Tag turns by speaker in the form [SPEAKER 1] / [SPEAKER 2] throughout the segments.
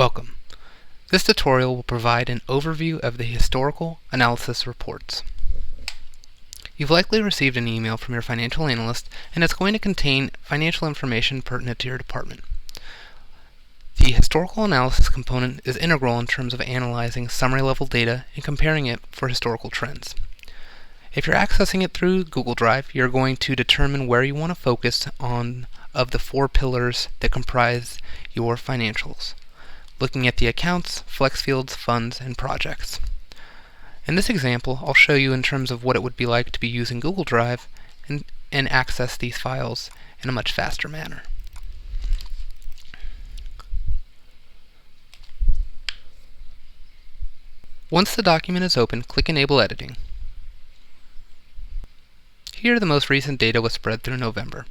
[SPEAKER 1] Welcome. This tutorial will provide an overview of the historical analysis reports. You've likely received an email from your financial analyst, and it's going to contain financial information pertinent to your department. The historical analysis component is integral in terms of analyzing summary level data and comparing it for historical trends. If you're accessing it through Google Drive, you're going to determine where you want to focus on of the 4 pillars that comprise your financials, looking at the accounts, flex fields, funds, and projects. In this example, I'll show you in terms of what it would be like to be using Google Drive and access these files in a much faster manner. Once the document is open, click Enable Editing. Here, the most recent data was spread through November.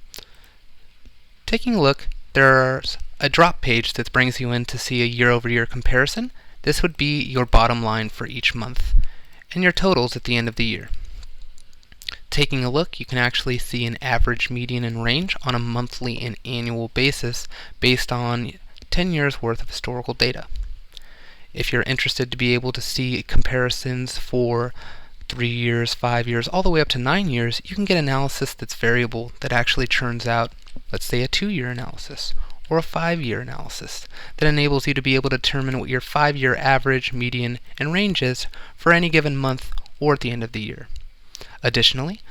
[SPEAKER 1] Taking a look, there's a drop page that brings you in to see a year-over-year comparison. This would be your bottom line for each month, and your totals at the end of the year. Taking a look, you can actually see an average, median, and range on a monthly and annual basis based on 10 years worth of historical data. If you're interested to be able to see comparisons for 3 years, 5 years, all the way up to 9 years, you can get analysis that's variable that actually churns out, let's say, a 2-year analysis or a 5-year analysis that enables you to be able to determine what your 5-year average, median, and range is for any given month or at the end of the year. Additionally,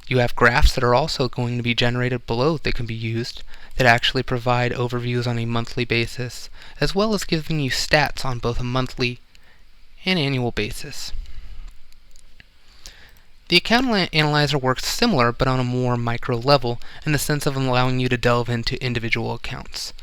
[SPEAKER 1] you have graphs that are also going to be generated below that can be used that actually provide overviews on a monthly basis, as well as giving you stats on both a monthly and annual basis. The Account Analyzer works similar, but on a more micro level, in the sense of allowing you to delve into individual accounts.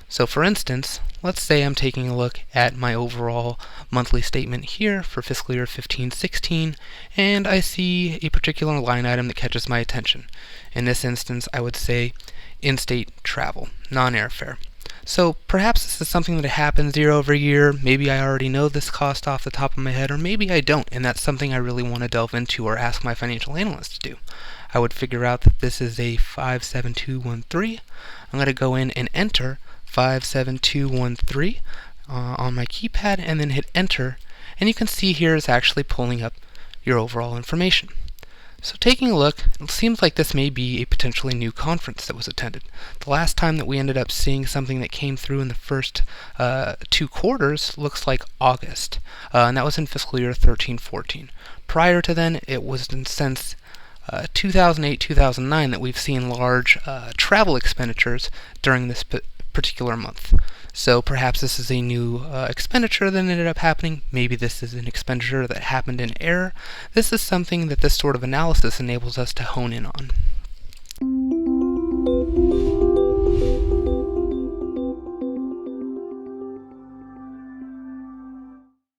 [SPEAKER 1] So for instance, let's say I'm taking a look at my overall monthly statement here for fiscal year 15-16, and I see a particular line item that catches my attention. In this instance, I would say in-state travel, non-airfare. So perhaps this is something that happens year over year. Maybe I already know this cost off the top of my head, or maybe I don't, and that's something I really want to delve into or ask my financial analyst to do. I would figure out that this is a 57213. I'm going to go in and enter 57213 on my keypad and then hit enter, and you can see here it's actually pulling up your overall information. So taking a look, it seems like this may be a potentially new conference that was attended. The last time that we ended up seeing something that came through in the first 2 quarters looks like August, and that was in fiscal year 13-14. Prior to then, it was since 2008-2009 that we've seen large travel expenditures during this particular month. So perhaps this is a new expenditure that ended up happening. Maybe this is an expenditure that happened in error. This is something that this sort of analysis enables us to hone in on.